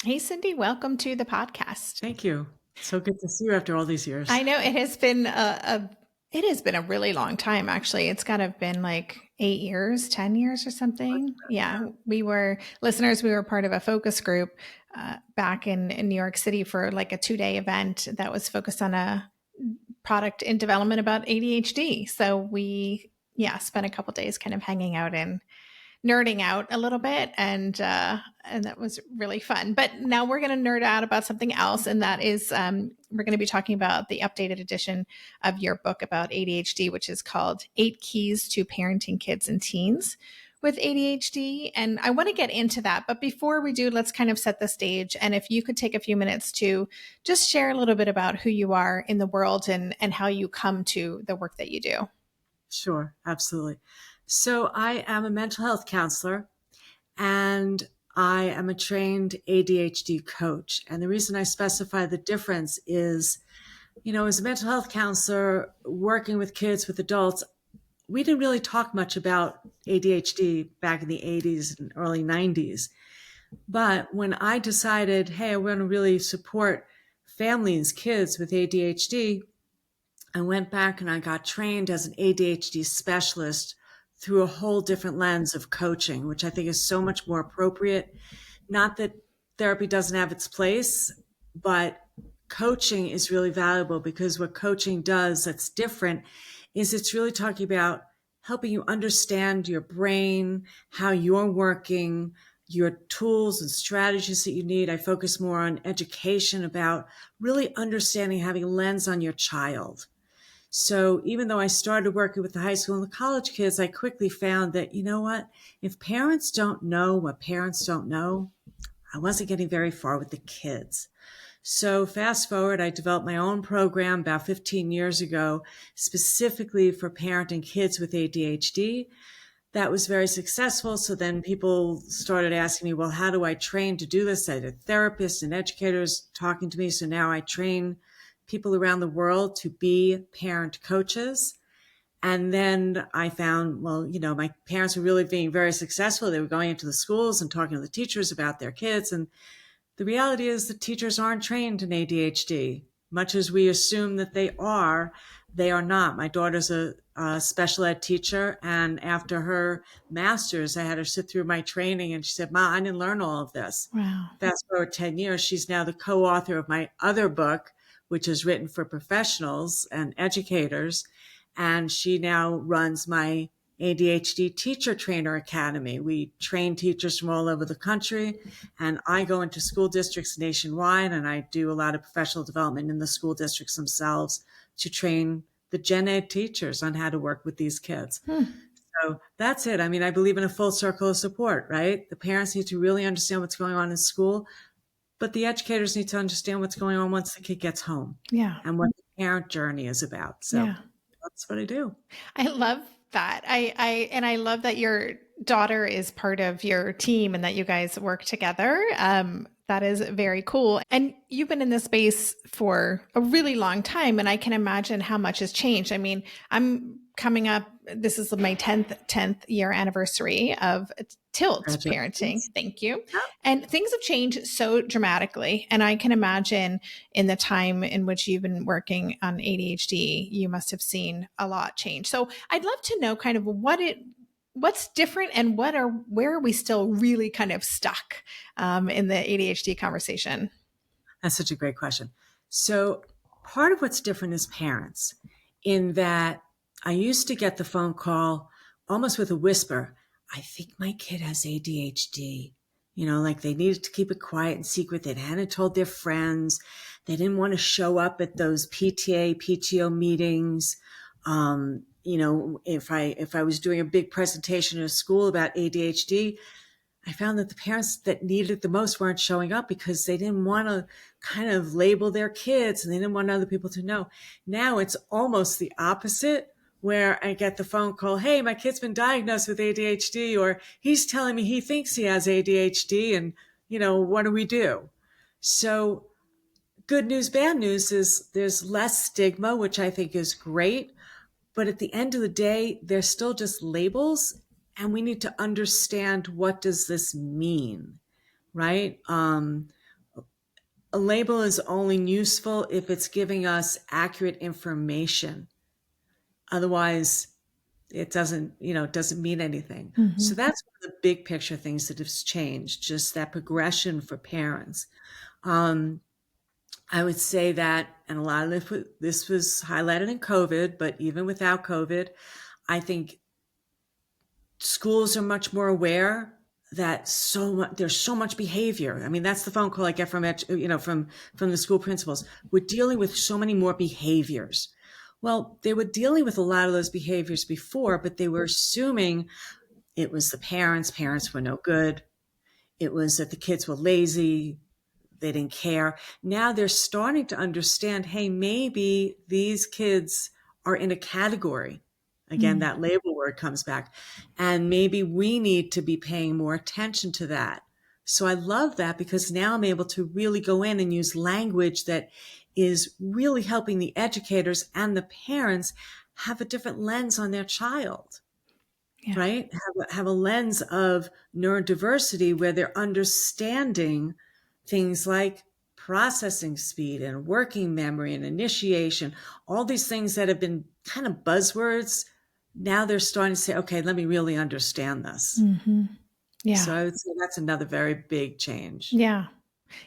Hey, Cindy, welcome to the podcast. Thank you. So good to see you after all these years. I know it has been a really long time, actually. It's got to have been like 8 years, 10 years or something. Yeah. We were part of a focus group back in New York City for like a 2-day event that was focused on a product in development about ADHD. So spent a couple days kind of hanging out and nerding out a little bit, and that was really fun. But now we're going to nerd out about something else, and that is we're going to be talking about the updated edition of your book about ADHD, which is called 8 Keys to Parenting Kids and Teens with ADHD. And I want to get into that, but before we do, let's kind of set the stage. And if you could take a few minutes to just share a little bit about who you are in the world and how you come to the work that you do. Sure, absolutely. So I am a mental health counselor and I am a trained ADHD coach. And the reason I specify the difference is, as a mental health counselor working with kids, with adults, we didn't really talk much about ADHD back in the 80s and early 90s. But when I decided, hey, I want to really support families, kids with ADHD, I went back and I got trained as an ADHD specialist through a whole different lens of coaching, which I think is so much more appropriate. Not that therapy doesn't have its place, but coaching is really valuable because what coaching does that's different is it's really talking about helping you understand your brain, how you're working, your tools and strategies that you need. I focus more on education about really understanding, having a lens on your child. So even though I started working with the high school and the college kids, I quickly found that, you know what, if parents don't know what parents don't know, I wasn't getting very far with the kids. So fast forward, I developed my own program about 15 years ago, specifically for parenting kids with ADHD. That was very successful. So then people started asking me, well, how do I train to do this? I had therapists and educators talking to me. So now I train people around the world to be parent coaches. And then I found, well, my parents were really being very successful. They were going into the schools and talking to the teachers about their kids. And the reality is that teachers aren't trained in ADHD. Much as we assume that they are not. My daughter's a special ed teacher. And after her master's, I had her sit through my training and she said, Ma, I didn't learn all of this. Wow. Fast forward 10 years, she's now the co-author of my other book, which is written for professionals and educators. And she now runs my ADHD Teacher Trainer Academy. We train teachers from all over the country, and I go into school districts nationwide, and I do a lot of professional development in the school districts themselves to train the gen ed teachers on how to work with these kids. So that's it. I mean, I believe in a full circle of support, right? The parents need to really understand what's going on in school, but the educators need to understand what's going on once the kid gets home. Yeah. And what the parent journey is about. So that's what I do. I love that. I love that your daughter is part of your team and that you guys work together. That is very cool. And you've been in this space for a really long time, and I can imagine how much has changed. I mean, I'm coming up, this is my 10th year anniversary of Tilt parenting. Thank you. Yep. And things have changed so dramatically. And I can imagine in the time in which you've been working on ADHD, you must have seen a lot change. So I'd love to know kind of what's different and where are we still really kind of stuck in the ADHD conversation? That's such a great question. So part of what's different is parents, in that I used to get the phone call almost with a whisper, I think my kid has ADHD. Like they needed to keep it quiet and secret. They hadn't told their friends. They didn't want to show up at those PTA, PTO meetings. If I was doing a big presentation in a school about ADHD, I found that the parents that needed it the most weren't showing up because they didn't want to kind of label their kids and they didn't want other people to know. Now it's almost the opposite, where I get the phone call, hey, my kid's been diagnosed with ADHD, or he's telling me he thinks he has ADHD, and, what do we do? So good news, bad news is there's less stigma, which I think is great. But at the end of the day, they're still just labels, and we need to understand, what does this mean, right? A label is only useful if it's giving us accurate information. Otherwise, it doesn't, it doesn't mean anything. So Mm-hmm. that's one of the big picture things that has changed, just that progression for parents. Um, I would say that, and a lot of this was highlighted in COVID, but even without COVID, I think schools are much more aware that there's so much behavior. I mean, that's the phone call I get from from the school principals. We're dealing with so many more behaviors. Well, they were dealing with a lot of those behaviors before, but they were assuming it was the parents. Parents were no good. It was that the kids were lazy. They didn't care. Now they're starting to understand, hey, maybe these kids are in a category. Again, Mm. that label word comes back. And maybe we need to be paying more attention to that. So I love that because now I'm able to really go in and use language that is really helping the educators and the parents have a different lens on their child, Yeah. right? Have a lens of neurodiversity where they're understanding things like processing speed and working memory and initiation, all these things that have been kind of buzzwords. Now they're starting to say, okay, let me really understand this. Mm-hmm. So Yeah. I would say that's another very big change. Yeah.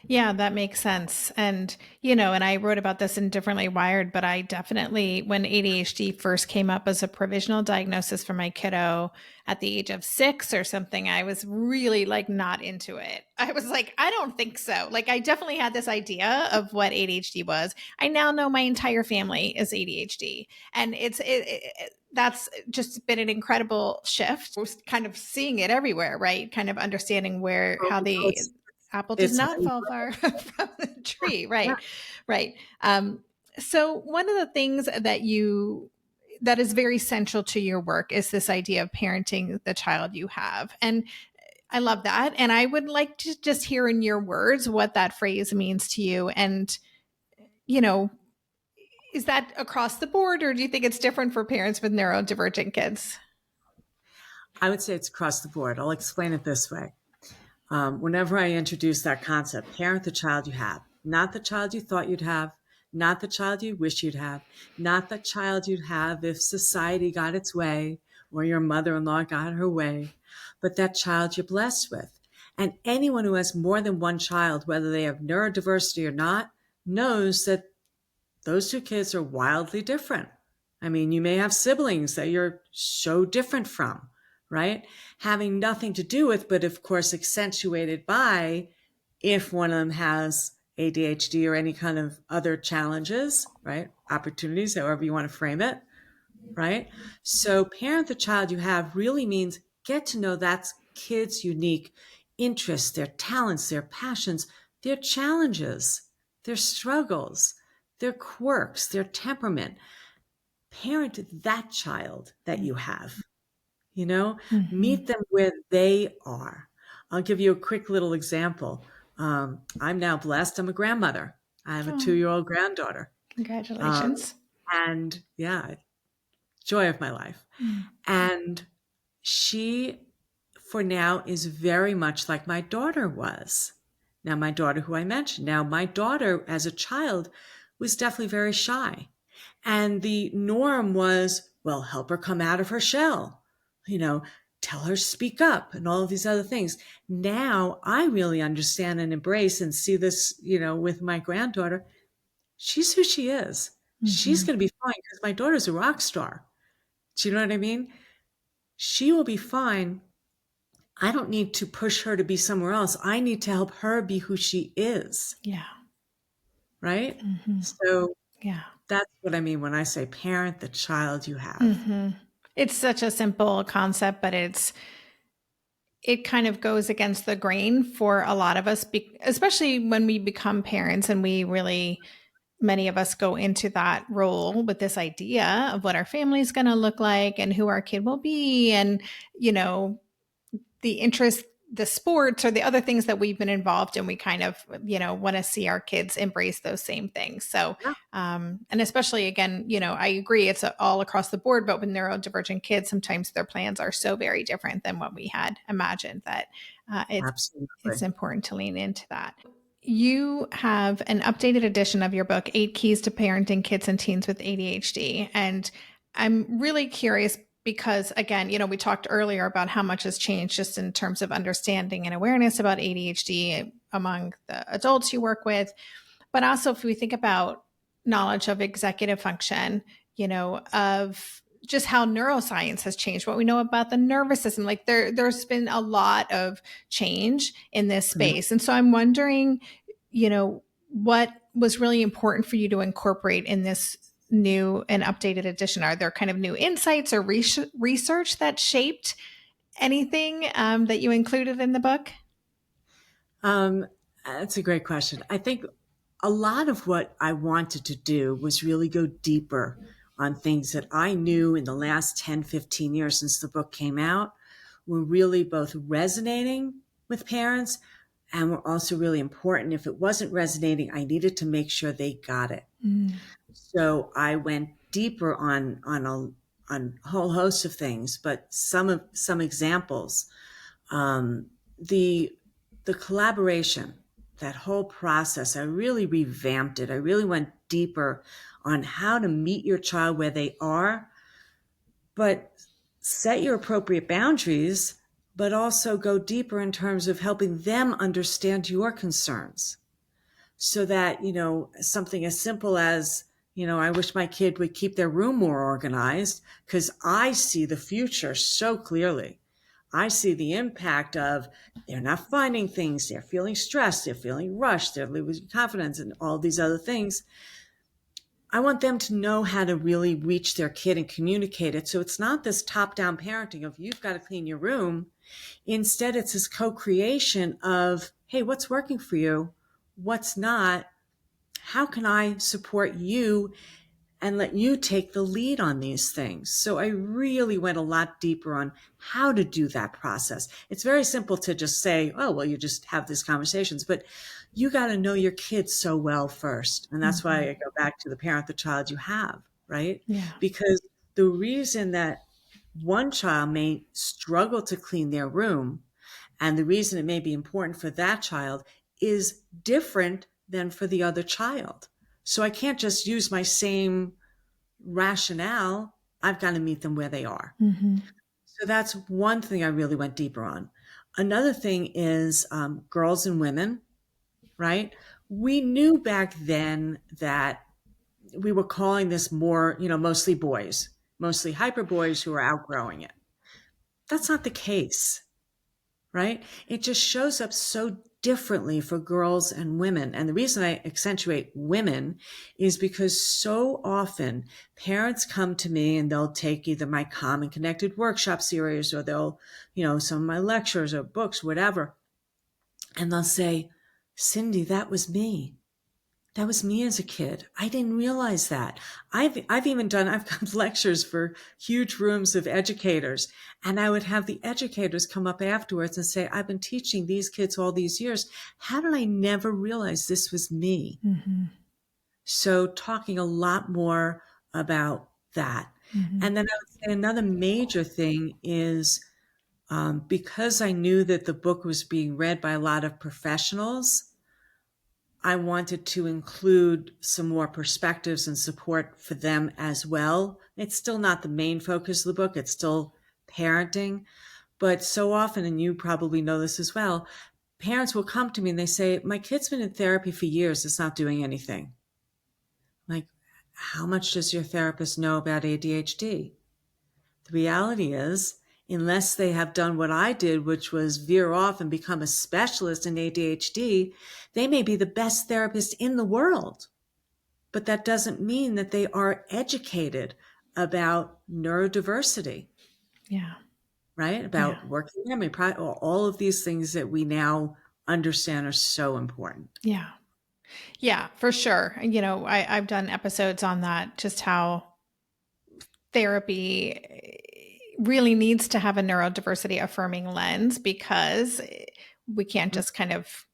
Yeah, that makes sense. And, and I wrote about this in Differently Wired, but I definitely, when ADHD first came up as a provisional diagnosis for my kiddo at the age of 6 or something, I was really like not into it. I was like, I don't think so. Like, I definitely had this idea of what ADHD was. I now know my entire family is ADHD. And that's just been an incredible shift. We're kind of seeing it everywhere, right? Kind of understanding how Oh, the apple does it's not fall honeypot. far from the tree. Yeah. Right. Right. So one of the things that is very central to your work is this idea of parenting the child you have. And I love that. And I would like to just hear in your words what that phrase means to you. And, you know, is that across the board, or do you think it's different for parents with neurodivergent kids? I would say it's across the board. I'll explain it this way. Whenever I introduce that concept, parent the child you have, not the child you thought you'd have, not the child you wish you'd have, not the child you'd have if society got its way or your mother-in-law got her way, but that child you're blessed with. And anyone who has more than one child, whether they have neurodiversity or not, knows that those two kids are wildly different. I mean, you may have siblings that you're so different from, right? Having nothing to do with, but of course, accentuated by if one of them has ADHD or any kind of other challenges, right? Opportunities, however you want to frame it, right? So, parent the child you have really means get to know that kid's unique interests, their talents, their passions, their challenges, their struggles, their quirks, their temperament. Parent that child that you have, Mm-hmm. meet them where they are. I'll give you a quick little example. I'm now blessed. I'm a grandmother. I have a Oh, 2-year-old granddaughter. Um, congratulations. and yeah, joy of my life. Mm. And she, for now, is very much like my daughter was. Now, my daughter, who I mentioned, now my daughter as a child was definitely very shy. And the norm was, well, help her come out of her shell, you know, tell her speak up and all of these other things. Now I really understand and embrace and see this, with my granddaughter. She's who she is. She's Mm-hmm. going to be fine because my daughter's a rock star. Do you know what I mean? She will be fine. I don't need to push her to be somewhere else. I need to help her be who she is. Yeah. Right? Mm-hmm. So Yeah. that's what I mean when I say parent the child you have. Mm-hmm. It's such a simple concept, but it kind of goes against the grain for a lot of us, especially when we become parents and many of us go into that role with this idea of what our family is going to look like and who our kid will be. And, you know, the interest, the sports or the other things that we've been involved in, we kind of, want to see our kids embrace those same things. So, Yeah, and especially again, I agree it's all across the board, but with neurodivergent kids, sometimes their plans are so very different than what we had imagined that it's absolutely. important to lean into that. you have an updated edition of your book, 8 Keys to Parenting Kids and Teens with ADHD. And I'm really curious because, again, we talked earlier about how much has changed just in terms of understanding and awareness about ADHD among the adults you work with. But also, if we think about knowledge of executive function, of just how neuroscience has changed, what we know about the nervous system, like there's been a lot of change in this space. And so I'm wondering, what was really important for you to incorporate in this new and updated edition? Are there kind of new insights or research that shaped anything that you included in the book? That's a great question. I think a lot of what I wanted to do was really go deeper on things that I knew in the last 10, 15 years since the book came out were really both resonating with parents and were also really important. If it wasn't resonating, I needed to make sure they got it. So I went deeper on a whole host of things, but some examples. The collaboration, that whole process, I really revamped it. I really went deeper on how to meet your child where they are, but set your appropriate boundaries, but also go deeper in terms of helping them understand your concerns. So that, something as simple as, I wish my kid would keep their room more organized because I see the future so clearly. I see the impact of they're not finding things, they're feeling stressed, they're feeling rushed, they're losing confidence, and all these other things. I want them to know how to really reach their kid and communicate it. So it's not this top-down parenting of you've got to clean your room. Instead, it's this co-creation of, hey, what's working for you? What's not? How can I support you and let you take the lead on these things? So I really went a lot deeper on how to do that process. It's very simple to just say, oh, well, you just have these conversations, but you got to know your kids so well first. And that's why I go back to the parent, the child you have, right? Yeah. Because the reason that one child may struggle to clean their room and the reason it may be important for that child is different than for the other child. So I can't just use my same rationale. I've got to meet them where they are. So that's one thing I really went deeper on. Another thing is girls and women, right? We knew back then that we were calling this more, mostly boys, mostly hyper boys who are outgrowing it. That's not the case, right? It just shows up so differently for girls and women. And the reason I accentuate women is because so often parents come to me and they'll take either my Calm and Connected workshop series or they'll, some of my lectures or books, whatever. And they'll say, Cindy, that was me. That was me as a kid. I didn't realize that. I've got lectures for huge rooms of educators, and I would have the educators come up afterwards and say, I've been teaching these kids all these years. How did I never realize this was me? So talking a lot more about that. And then I would say another major thing is because I knew that the book was being read by a lot of professionals, I wanted to include some more perspectives and support for them as well. It's still not the main focus of the book. It's still parenting. But so often, and you probably know this as well, parents will come to me and they say, my kid's been in therapy for years. It's not doing anything. Like, how much does your therapist know about ADHD? The reality is, unless they have done what I did, which was veer off and become a specialist in ADHD, they may be the best therapist in the world. But that doesn't mean that they are educated about neurodiversity. Yeah. Right? About working memory, all of these things that we now understand are so important. Yeah. Yeah, for sure. I've done episodes on that, just how therapy really needs to have a neurodiversity affirming lens because we can't just kind of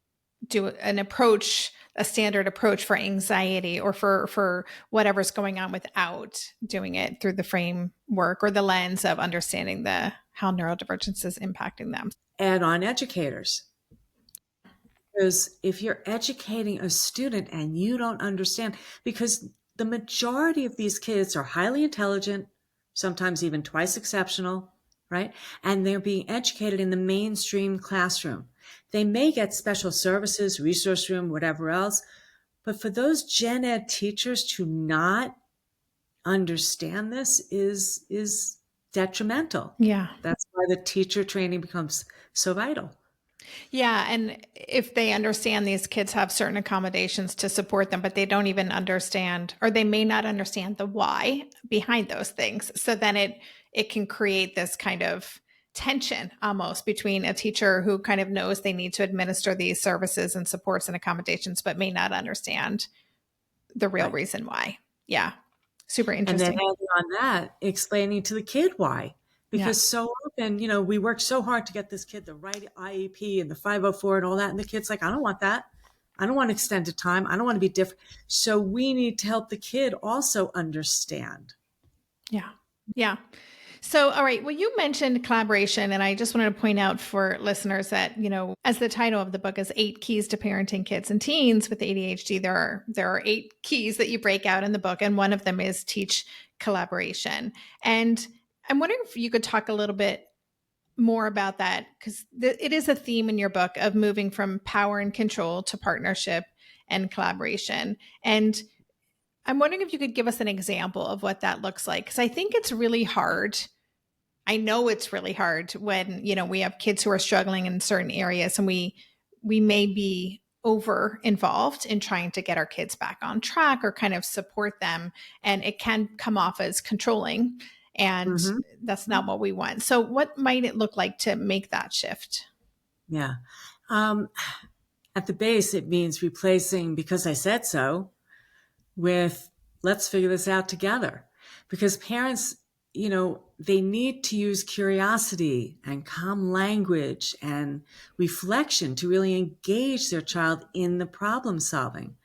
do a standard approach for anxiety or for whatever's going on without doing it through the framework or the lens of understanding how neurodivergence is impacting them. And on educators. Because if you're educating a student and you don't understand, because the majority of these kids are highly intelligent, sometimes even twice exceptional, right? And they're being educated in the mainstream classroom. They may get special services, resource room, whatever else, but for those gen ed teachers to not understand this is detrimental. Yeah. That's why the teacher training becomes so vital. Yeah. And if they understand these kids have certain accommodations to support them, but they don't even understand, or they may not understand the why behind those things. So then it can create this kind of tension almost between a teacher who kind of knows they need to administer these services and supports and accommodations, but may not understand the real Right. reason why. Yeah. Super And then interesting. adding on that, explaining to the kid why. Yeah. Because so often, we work so hard to get this kid the right IEP and the 504 and all that. And the kid's like, I don't want that. I don't want extended time. I don't want to be different. So we need to help the kid also understand. Yeah. Yeah. So, all right. Well, you mentioned collaboration, and I just wanted to point out for listeners that, as the title of the book is 8 Keys to Parenting Kids and Teens with ADHD, there are 8 keys that you break out in the book, and one of them is teach collaboration. And I'm wondering if you could talk a little bit more about that, because it is a theme in your book of moving from power and control to partnership and collaboration. And I'm wondering if you could give us an example of what that looks like, because I think it's really hard. I know it's really hard when, we have kids who are struggling in certain areas, and we may be over involved in trying to get our kids back on track or kind of support them, and it can come off as controlling, and Mm-hmm. that's not what we want. So what might it look like to make that shift? Yeah. Um, at the base, it means replacing because I said so with let's figure this out together. Because parents, they need to use curiosity and calm language and reflection to really engage their child in the problem solving.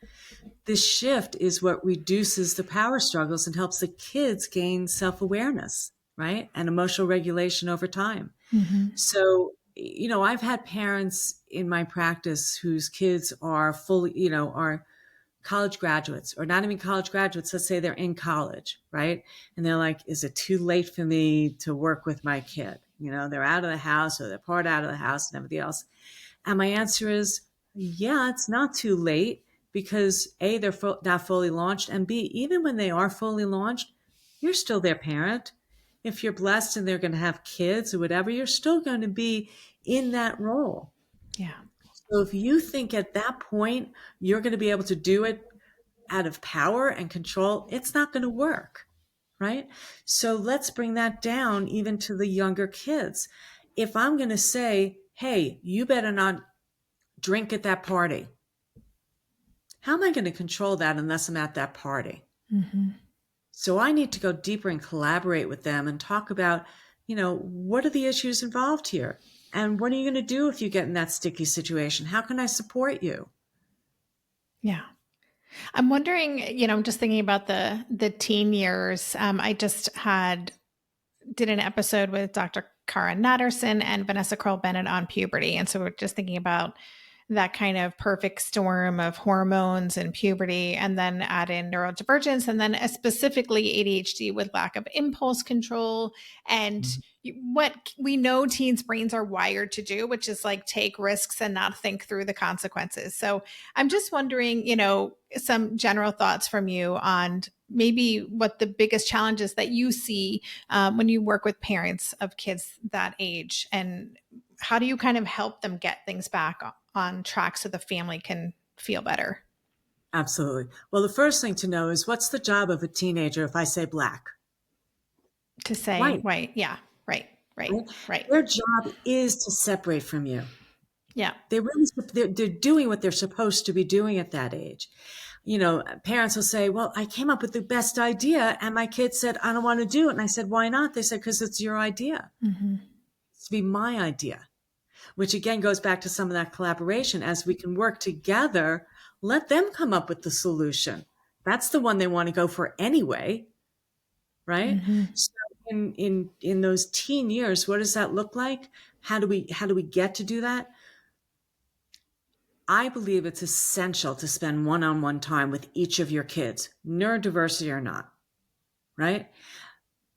This shift is what reduces the power struggles and helps the kids gain self awareness, right? And emotional regulation over time. Mm-hmm. So, I've had parents in my practice whose kids are fully, are college graduates or not even college graduates. Let's say they're in college, right? And they're like, is it too late for me to work with my kid? They're out of the house or they're part out of the house and everything else. And my answer is, yeah, it's not too late because A, they're not fully launched. And B, even when they are fully launched, you're still their parent. If you're blessed and they're going to have kids or whatever, you're still going to be in that role. Yeah. So if you think at that point you're going to be able to do it out of power and control, it's not going to work, right? So let's bring that down even to the younger kids. If I'm going to say, hey, you better not drink at that party, how am I going to control that unless I'm at that party? Mm-hmm. So I need to go deeper and collaborate with them and talk about, what are the issues involved here? And what are you going to do if you get in that sticky situation? How can I support you? Yeah. I'm wondering, I'm just thinking about the teen years. I just did an episode with Dr. Cara Natterson and Vanessa Kroll Bennett on puberty. And so we're just thinking about that kind of perfect storm of hormones and puberty, and then add in neurodivergence, and then specifically ADHD with lack of impulse control. And what we know teens' brains are wired to do, which is like take risks and not think through the consequences. So I'm just wondering, some general thoughts from you on maybe what the biggest challenges that you see when you work with parents of kids that age, and how do you kind of help them get things back on track so the family can feel better? Absolutely. Well, the first thing to know is what's the job of a teenager if I say black? To say, White, right. Yeah. Right. Right. right? Right. Their job is to separate from you. Yeah. They're doing what they're supposed to be doing at that age. Parents will say, well, I came up with the best idea and my kid said, I don't want to do it. And I said, why not? They said, because it's your idea. Mm-hmm. It's to be my idea, which again goes back to some of that collaboration. As we can work together, let them come up with the solution. That's the one they want to go for anyway, right? Mm-hmm. So in those teen years, what does that look like? How do we get to do that? I believe it's essential to spend one-on-one time with each of your kids, neurodiversity or not, right?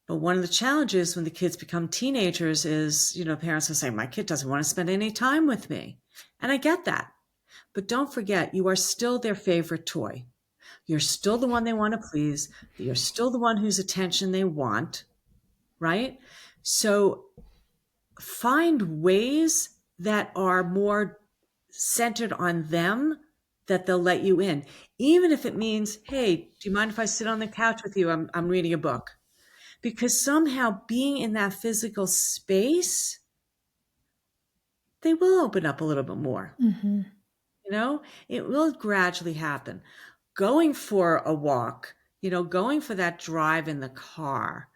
But one of the challenges when the kids become teenagers is, parents will say, my kid doesn't want to spend any time with me. And I get that. But don't forget, you are still their favorite toy. You're still the one they want to please. You're still the one whose attention they want, right? So find ways that are more centered on them that they'll let you in. Even if it means, hey, do you mind if I sit on the couch with you? I'm reading a book. Because somehow being in that physical space, they will open up a little bit more. Mm-hmm. It will gradually happen. Going for a walk, going for that drive in the car,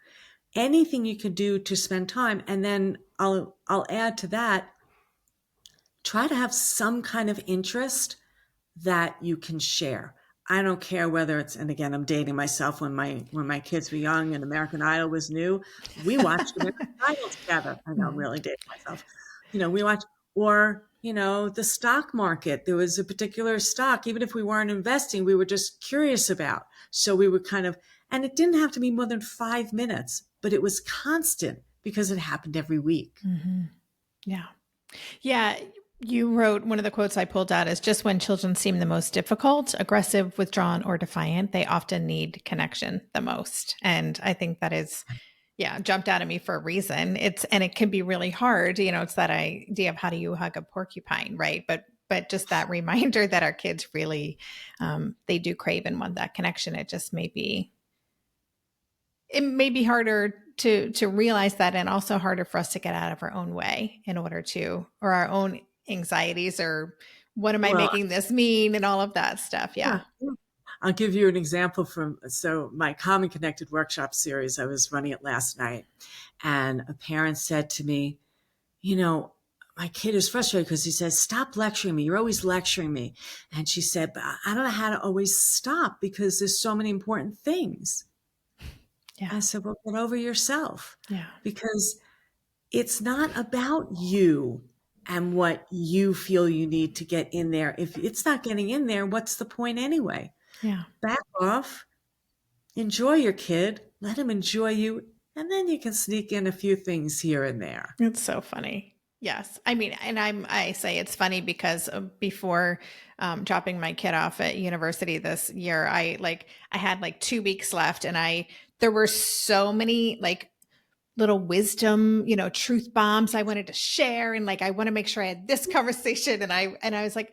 anything you can do to spend time. And then I'll add to that, try to have some kind of interest that you can share. I don't care whether it's, and again, I'm dating myself, when my kids were young and American Idol was new, we watched American Idol together. I know I'm really dating myself. We watched, or, the stock market. There was a particular stock, even if we weren't investing, we were just curious about. So we would and it didn't have to be more than 5 minutes, but it was constant because it happened every week. Mm-hmm. Yeah. Yeah. You wrote, one of the quotes I pulled out is, just when children seem the most difficult, aggressive, withdrawn, or defiant, they often need connection the most. And I think that is, jumped out at me for a reason. And it can be really hard. It's that idea of, how do you hug a porcupine, right? But just that reminder that our kids really, they do crave and want that connection. It may be harder to realize that, and also harder for us to get out of our own way or our own anxieties, or what am I Well, making this mean, and all of that stuff. Yeah. I'll give you an example from my Common Connected workshop series. I was running it last night, and a parent said to me, my kid is frustrated because he says, stop lecturing me. You're always lecturing me. And she said, but I don't know how to always stop because there's so many important things. Yeah. I said, well, get over yourself. Yeah. Because it's not about you and what you feel you need to get in there. If it's not getting in there, what's the point anyway? Yeah. Back off, enjoy your kid, let him enjoy you, and then you can sneak in a few things here and there. It's so funny. Yes. I mean, and I say it's funny because before dropping my kid off at university this year, I had 2 weeks left, and there were so many little wisdom, truth bombs I wanted to share. And I want to make sure I had this conversation. And I was like,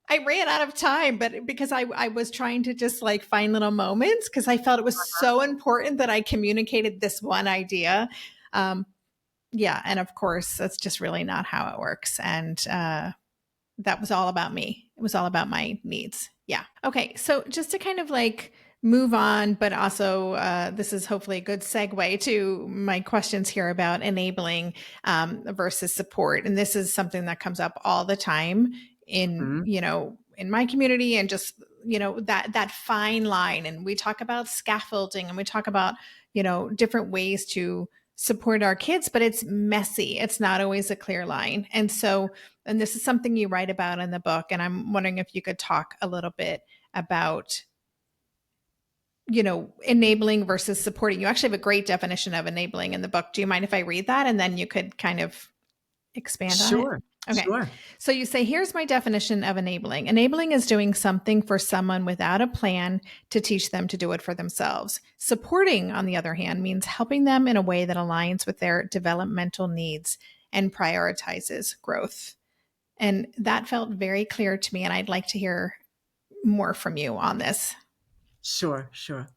I ran out of time, but because I was trying to just find little moments, because I felt it was so important that I communicated this one idea. Yeah. And of course, that's just really not how it works. And that was all about me. It was all about my needs. Yeah. Okay. So just to kind of move on, but also this is hopefully a good segue to my questions here about enabling versus support. And this is something that comes up all the time in, in my community, and just, that fine line. And we talk about scaffolding, and we talk about, different ways to support our kids, but it's messy. It's not always a clear line. And this is something you write about in the book. And I'm wondering if you could talk a little bit about, enabling versus supporting. You actually have a great definition of enabling in the book. Do you mind if I read that? And then you could kind of expand on it. Okay. Sure. So you say, here's my definition of enabling. Enabling is doing something for someone without a plan to teach them to do it for themselves. Supporting, on the other hand, means helping them in a way that aligns with their developmental needs and prioritizes growth. And that felt very clear to me. And I'd like to hear more from you on this. Sure.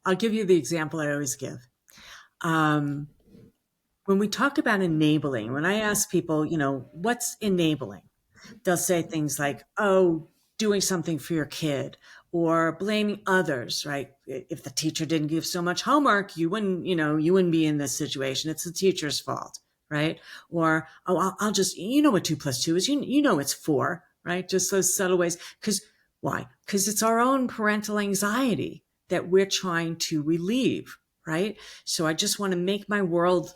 I'll give you the example I always give. When we talk about enabling, when I ask people, what's enabling? They'll say things like, oh, doing something for your kid, or blaming others, right? If the teacher didn't give so much homework, you wouldn't be in this situation. It's the teacher's fault, right? Or, oh, I'll just, what 2 + 2 is, it's 4, right? Just those subtle ways. Why? Because it's our own parental anxiety that we're trying to relieve, right? So I just want to make my world,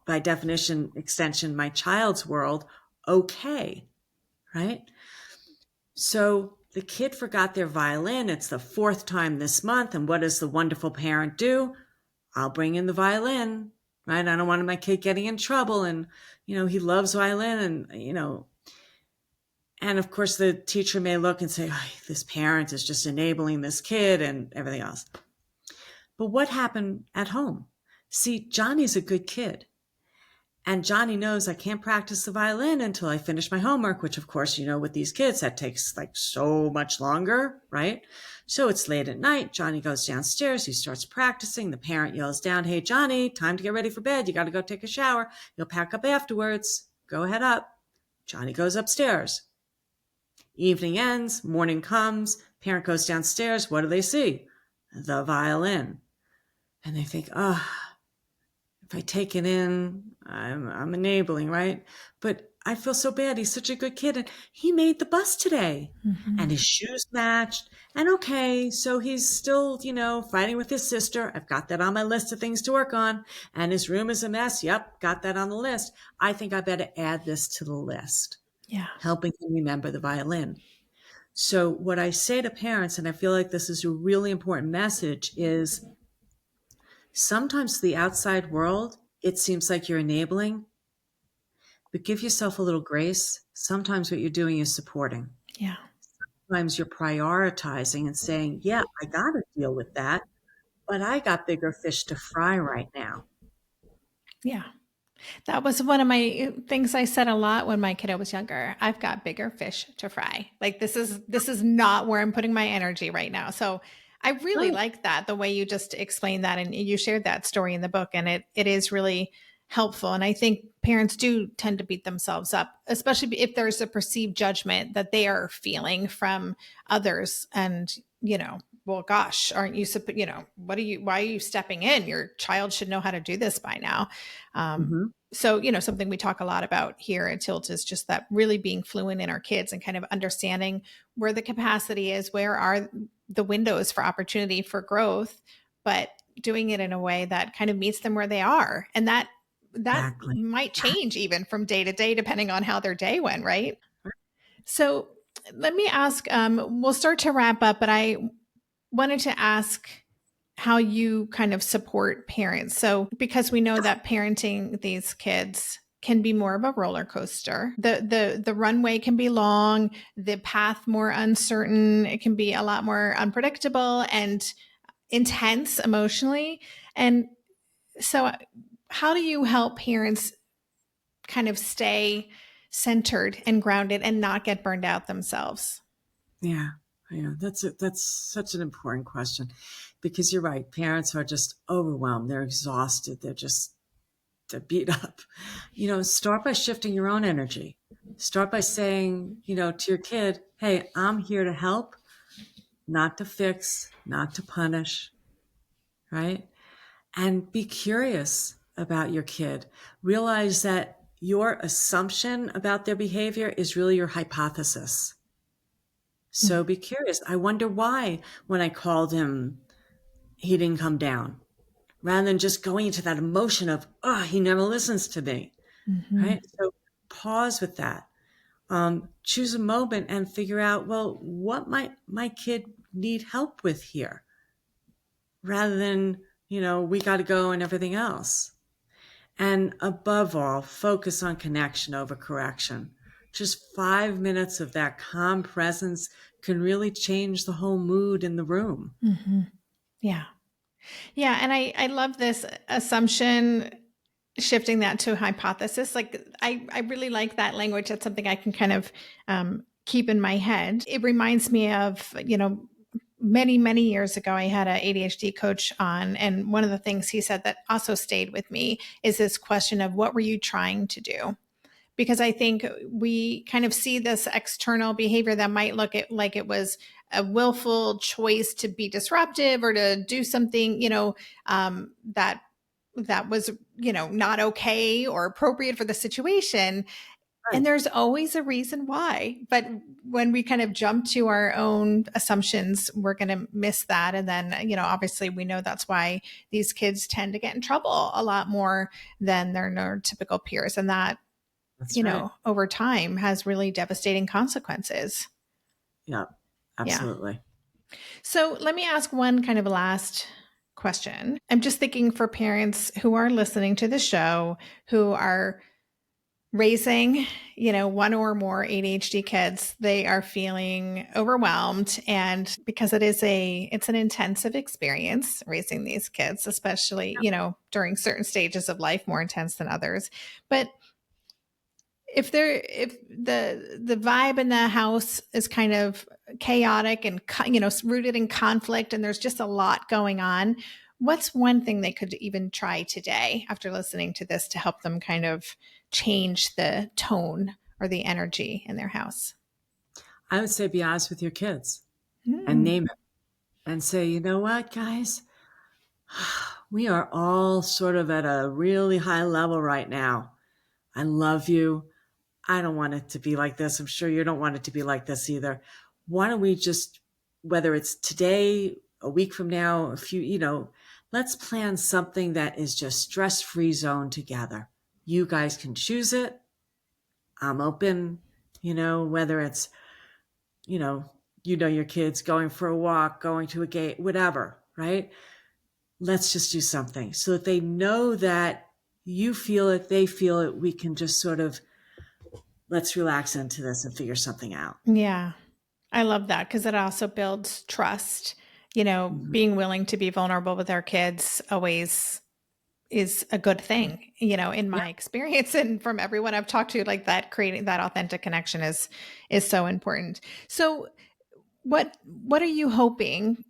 by definition, extension, my child's world, okay, right? So the kid forgot their violin. It's the fourth time this month. And what does the wonderful parent do? I'll bring in the violin, right? I don't want my kid getting in trouble. And, he loves violin and of course the teacher may look and say, oh, this parent is just enabling this kid and everything else. But what happened at home? See, Johnny's a good kid. And Johnny knows I can't practice the violin until I finish my homework, which of course, with these kids, that takes like so much longer, right? So it's late at night. Johnny goes downstairs. He starts practicing. The parent yells down, hey, Johnny, time to get ready for bed. You got to go take a shower. You'll pack up afterwards. Go head up. Johnny goes upstairs. Evening ends. Morning comes. Parent goes downstairs. What do they see? The violin. And they think, oh, if I take it in, I'm enabling, right? But I feel so bad. He's such a good kid. And he made the bus today. Mm-hmm. And his shoes matched. And okay, so he's still, fighting with his sister. I've got that on my list of things to work on. And his room is a mess. Yep, got that on the list. I think I better add this to the list. Yeah. Helping him remember the violin. So what I say to parents, and I feel like this is a really important message, is sometimes the outside world, it seems like you're enabling, but give yourself a little grace. Sometimes what you're doing is supporting. Yeah. Sometimes you're prioritizing and saying, yeah, I got to deal with that, but I got bigger fish to fry right now. Yeah. That was one of my things I said a lot when my kiddo was younger. I've got bigger fish to fry. Like this is not where I'm putting my energy right now. So I really like that, the way you just explained that, and you shared that story in the book, and it is really helpful. And I think parents do tend to beat themselves up, especially if there's a perceived judgment that they are feeling from others. And, well, gosh, aren't you, why are you stepping in? Your child should know how to do this by now. So, something we talk a lot about here at Tilt is just that really being fluent in our kids and kind of understanding where the capacity is, where are the windows for opportunity for growth, but doing it in a way that kind of meets them where they are. And that exactly. Might change even from day to day, depending on how their day went, right? So let me ask, we'll start to wrap up, but I wanted to ask how you kind of support parents. So because we know that parenting these kids can be more of a roller coaster. The runway can be long, the path more uncertain, it can be a lot more unpredictable and intense emotionally. And so how do you help parents kind of stay centered and grounded and not get burned out themselves? Yeah, that's such an important question, because you're right. Parents are just overwhelmed. They're exhausted. They're beat up. Start by shifting your own energy. Start by saying, to your kid, hey, I'm here to help, not to fix, not to punish, right? And be curious about your kid. Realize that your assumption about their behavior is really your hypothesis. So be curious. I wonder why when I called him, he didn't come down, rather than just going into that emotion of, oh, he never listens to me, right? So pause with that. Choose a moment and figure out, well, what might my kid need help with here? Rather than, we got to go and everything else. And above all, focus on connection over correction. Just 5 minutes of that calm presence can really change the whole mood in the room. Mm-hmm. Yeah. Yeah. And I love this assumption, shifting that to hypothesis. Like I really like that language. That's something I can kind of keep in my head. It reminds me of, many, many years ago, I had an ADHD coach on, and one of the things he said that also stayed with me is this question of, what were you trying to do? Because I think we kind of see this external behavior that might look like it was a willful choice to be disruptive or to do something, that was, not okay or appropriate for the situation. Right. And there's always a reason why. But when we kind of jump to our own assumptions, we're going to miss that. And then, obviously we know that's why these kids tend to get in trouble a lot more than their neurotypical peers. And that, over time has really devastating consequences. Yeah, Yeah. absolutely. So let me ask one kind of last question. I'm just thinking for parents who are listening to the show, who are raising, one or more ADHD kids, they are feeling overwhelmed. And because it's an intensive experience raising these kids, especially, during certain stages of life, more intense than others. But if the vibe in the house is kind of chaotic and rooted in conflict and there's just a lot going on, what's one thing they could even try today after listening to this to help them kind of change the tone or the energy in their house? I would say be honest with your kids and Mm. name it and say, you know what, guys, we are all sort of at a really high level right now. I love you. I don't want it to be like this. I'm sure you don't want it to be like this either. Why don't we just, whether it's today, a week from now, let's plan something that is just stress-free zone together. You guys can choose it. I'm open, whether it's, your kids going for a walk, going to a gate, whatever, right? Let's just do something so that they know that you feel it, they feel it. We can just sort of, let's relax into this and figure something out. Yeah. I love that because it also builds trust. Mhm. Being willing to be vulnerable with our kids always is a good thing, in Yeah. my experience and from everyone I've talked to, like that creating that authentic connection is so important. So what are you hoping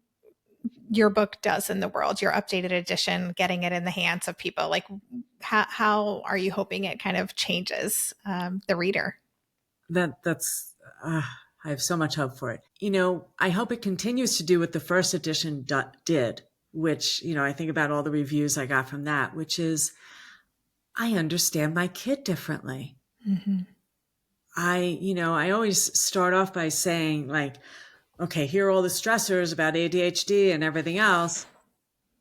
your book does in the world, your updated edition, getting it in the hands of people? Like how are you hoping it kind of changes the reader? That's I have so much hope for it. I hope it continues to do what the first edition did, which, I think about all the reviews I got from that, which is I understand my kid differently. Mm-hmm. I always start off by saying like, okay, here are all the stressors about ADHD and everything else,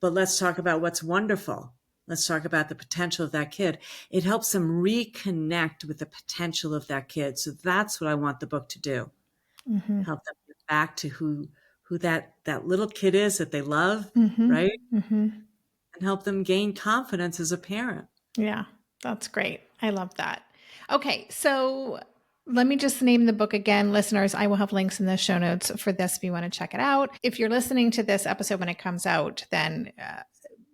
but let's talk about what's wonderful. Let's talk about the potential of that kid. It helps them reconnect with the potential of that kid. So that's what I want the book to do. Mm-hmm. Help them get back to who that little kid is that they love, Mm-hmm. right? Mm-hmm. And help them gain confidence as a parent. Yeah, that's great. I love that. Okay, so let me just name the book again. Listeners, I will have links in the show notes for this if you want to check it out. If you're listening to this episode when it comes out, then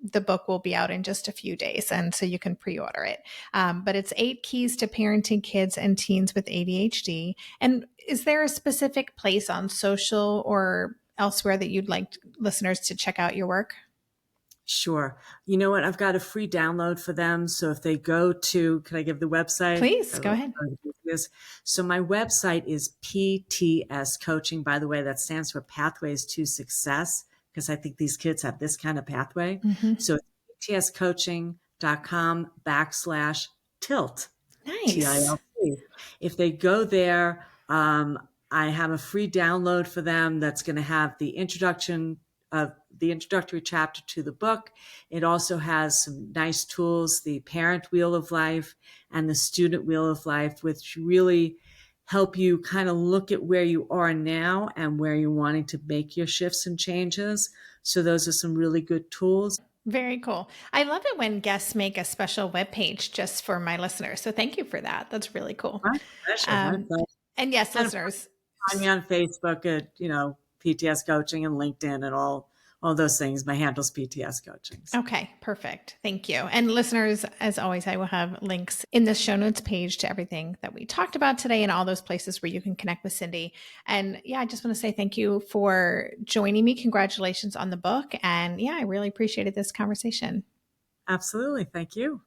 the book will be out in just a few days. And so you can pre order it. But it's 8 Keys to Parenting Kids and Teens with ADHD. And is there a specific place on social or elsewhere that you'd like listeners to check out your work? Sure. You know what? I've got a free download for them. So if they go to, can I give the website? Please go ahead. So my website is PTS Coaching. By the way, that stands for Pathways to Success, because I think these kids have this kind of pathway. Mm-hmm. So it's ptscoaching.com/tilt. Nice. TILT. If they go there, I have a free download for them that's going to have the introductory chapter to the book. It also has some nice tools, the parent wheel of life and the student wheel of life, which really help you kind of look at where you are now and where you're wanting to make your shifts and changes. So those are some really good tools. Very cool. I love it when guests make a special webpage just for my listeners. So thank you for that. That's really cool. My pleasure. My pleasure. And yes, And listeners. find me on Facebook at, PTS Coaching and LinkedIn and all those things. My handle's PTS Coaching. So. Okay, perfect. Thank you. And listeners, as always, I will have links in the show notes page to everything that we talked about today and all those places where you can connect with Cindy. And yeah, I just want to say thank you for joining me. Congratulations on the book. And yeah, I really appreciated this conversation. Absolutely. Thank you.